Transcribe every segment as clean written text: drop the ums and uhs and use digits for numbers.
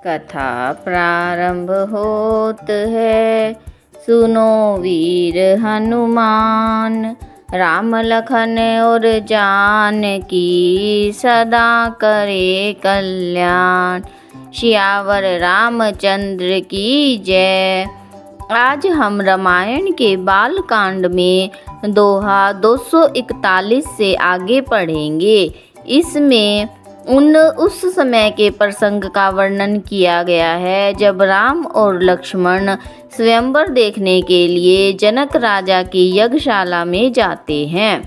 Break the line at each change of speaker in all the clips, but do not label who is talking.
कथा प्रारंभ होत है, सुनो वीर हनुमान। राम लखन और जानकी सदा करे कल्याण। सियावर रामचंद्र की जय। आज हम रामायण के बाल कांड में दोहा 241 से आगे पढ़ेंगे। इसमें उस समय के प्रसंग का वर्णन किया गया है जब राम और लक्ष्मण स्वयंवर देखने के लिए जनक राजा की यज्ञशाला में जाते हैं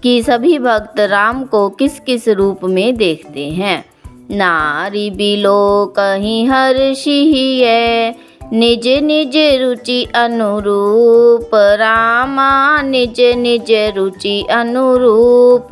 कि सभी भक्त राम को किस किस रूप में देखते हैं। नारी बिलो कहीं हर्षिए, निज निज रुचि अनुरूप। रामा निज निज रुचि अनुरूप।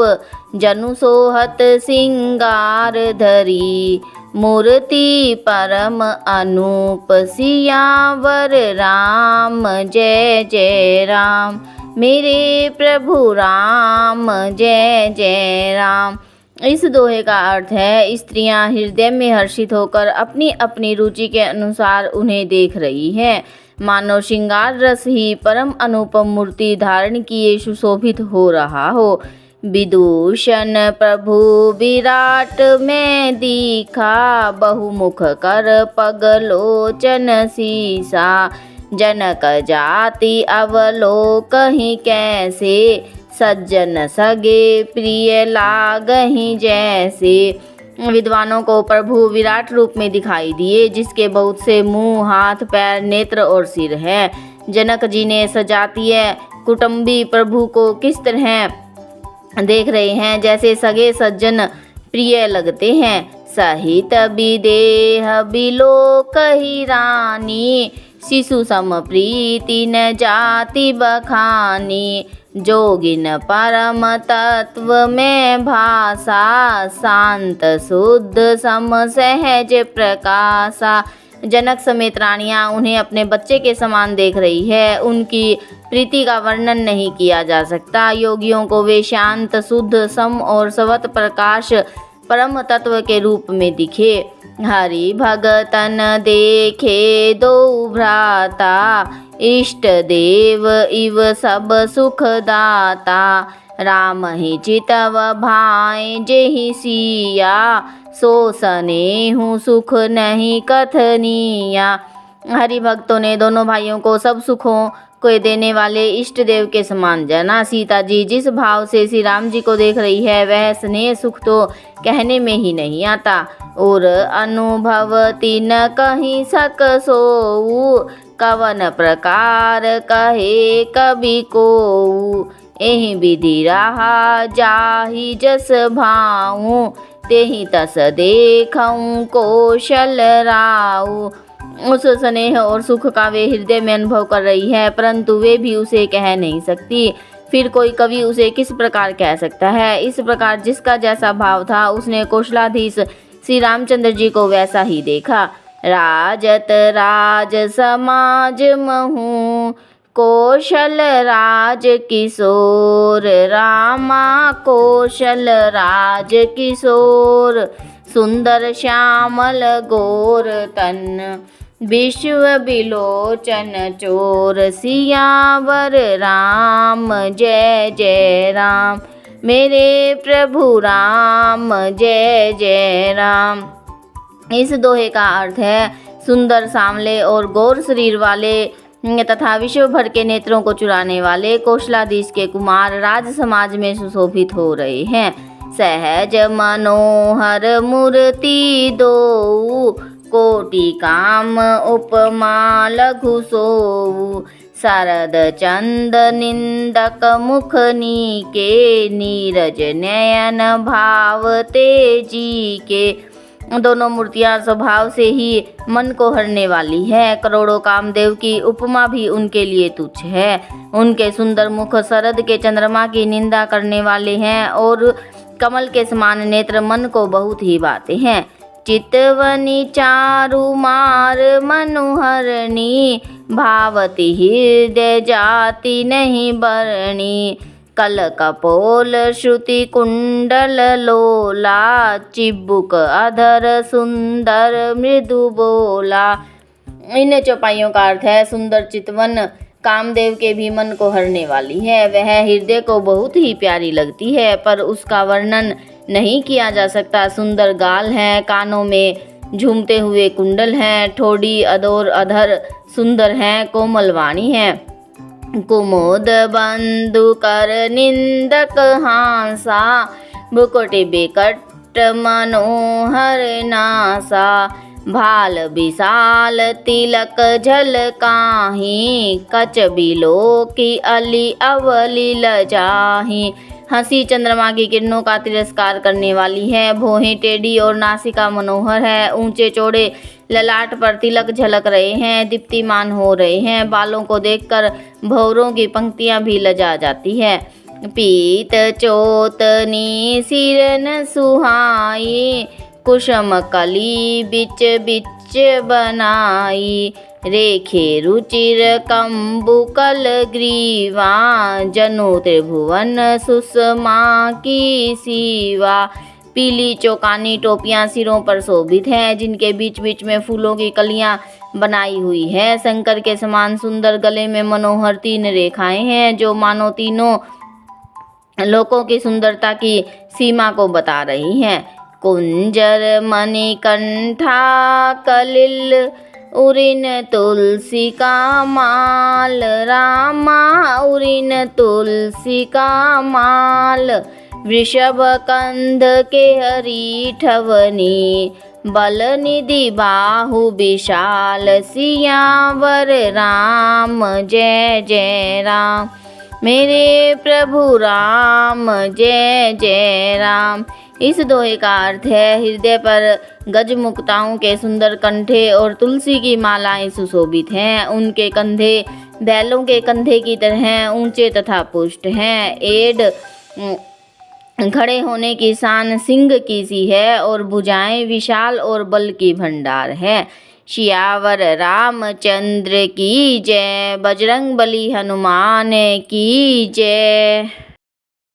जनु सोहत सिंगार धरी, मूर्ति परम अनूप। सियावर राम जय जय राम, मेरे प्रभु राम जय जय राम। इस दोहे का अर्थ है, स्त्रियां हृदय में हर्षित होकर अपनी अपनी रुचि के अनुसार उन्हें देख रही हैं, मानो श्रृंगार रस ही परम अनुपम मूर्ति धारण किए सुशोभित हो रहा हो। विदूषण प्रभु विराट में दीखा, बहुमुख कर पगलोचन सीसा। जनक जाति अवलोकहि कैसे, सज्जन सगे प्रिय लागहि जैसे। विद्वानों को प्रभु विराट रूप में दिखाई दिए, जिसके बहुत से मुंह, हाथ, पैर, नेत्र और सिर है। जनक जी ने सजातीय कुटुंबी प्रभु को किस तरह देख रहे हैं, जैसे सगे सज्जन प्रिय लगते हैं। सहित विदेह बिलोकहि रानी, शिशु सम प्रीति न जाति बखानी। जोगिन परम तत्व में भाषा, शांत शुद्ध सम सहज प्रकाशा। जनक समेत रानियां उन्हें अपने बच्चे के समान देख रही है। उनकी प्रीति का वर्णन नहीं किया जा सकता। योगियों को वे शांत शुद्ध सम और सवत प्रकाश परम तत्व के रूप में दिखे। हरि भगतन देखे दो भ्राता, इष्ट देव इव सब सुख दाता। राम ही चितव भाई जेहि सिया, सो सनेहु सुख नहीं कथनिया। हरि भक्तों ने दोनों भाइयों को सब सुखों को देने वाले इष्ट देव के समान जाना। सीता जी जिस भाव से श्री राम जी को देख रही है, वह स्नेह सुख तो कहने में ही नहीं आता। और अनुभवती न कहीं सक सोऊ, कवन प्रकार कहे कवि को। एहि विधि रहा जाहि जस भाऊ, तेहि तस देखऊं कौशल राऊ। उस स्नेह और सुख का वे हृदय में अनुभव कर रही है, परंतु वे भी उसे कह नहीं सकती। फिर कोई कवि उसे किस प्रकार कह सकता है। इस प्रकार जिसका जैसा भाव था, उसने कौशलाधीश श्री रामचंद्र जी को वैसा ही देखा। राजत राज समाज महू, कौशल राज किशोर। रामा कौशल राज किशोर, सुंदर श्यामल गोर तन। विश्व बिलोचन चोर, सियावर राम जय जय राम, मेरे प्रभु राम जय जय राम। इस दोहे का अर्थ है, सुंदर सांवले और गौर शरीर वाले तथा विश्व भर के नेत्रों को चुराने वाले कौशलाधीश के कुमार राज समाज में सुशोभित हो रहे हैं। सहज मनोहर मूर्ति दो, कोटि काम उपमा लघु सोऊ। शरद चंद निंदक मुख नीके, नीरज नयन भाव तेजी के। दोनों मूर्तियां स्वभाव से ही मन को हरने वाली है। करोड़ों कामदेव की उपमा भी उनके लिए तुच्छ है। उनके सुंदर मुख शरद के चंद्रमा की निंदा करने वाले हैं और कमल के समान नेत्र मन को बहुत ही भाते हैं। चितवनी चारु मार मनुहरणी, भावती हृदय जाति नहीं बरणी। कल कपोल श्रुति कुंडल लोला, चिबुक अधर सुंदर मृदु बोला। इन चौपाइयों का अर्थ है सुंदर चितवन कामदेव के भी मन को हरने वाली है। वह हृदय को बहुत ही प्यारी लगती है, पर उसका वर्णन नहीं किया जा सकता। सुंदर गाल हैं, कानों में झूमते हुए कुंडल हैं, ठोड़ी अदोर अधर सुंदर हैं, कोमल वाणी है। कुमुद बंधु कर निंदक हांसा, भुकुटि बिकट मनोहर नासा। भाल विशाल तिलक झलकाहि, कच बिलो की अली अवली लजाहि। हंसी चंद्रमा की किरणों का तिरस्कार करने वाली है। भौहें टेढ़ी और नासिका मनोहर है। ऊंचे चौड़े ललाट पर तिलक झलक रहे हैं, दीप्तिमान हो रहे हैं। बालों को देखकर भंवरों की पंक्तियां भी लजा जाती है। पीत चोतनी सिरन सुहाई, कुसुम कली बिच बिच बनाई। रेखे रुचिर कंबुकल ग्रीवा, जनु त्रिभुवन सुषमा की सीवा। पीली चौकानी टोपियां सिरों पर शोभित हैं, जिनके बीच बीच में फूलों की कलियां बनाई हुई है। शंकर के समान सुंदर गले में मनोहर 3 रेखाएं हैं, जो मानो तीनों लोकों की सुंदरता की सीमा को बता रही हैं। कुंजर मणिकंठा कलिल, उरिन तुलसी का माल। रामा उरिन तुलसी का माल, वृषभ कंध के हरीठवनी। बल निधि बाहु विशाल, सियावर राम जय जय राम। मेरे प्रभु राम जय जय राम। इस दोहे का अर्थ है हृदय पर गजमुक्ताओं के सुंदर कंठे और तुलसी की मालाएं सुशोभित हैं। उनके कंधे बैलों के कंधे की तरह ऊंचे तथा पुष्ट हैं। एड खड़े होने की शान सिंह की सी है और भुजाएं विशाल और बल की भंडार है। सियावर रामचंद्र की जय, बजरंग बली हनुमान की जय।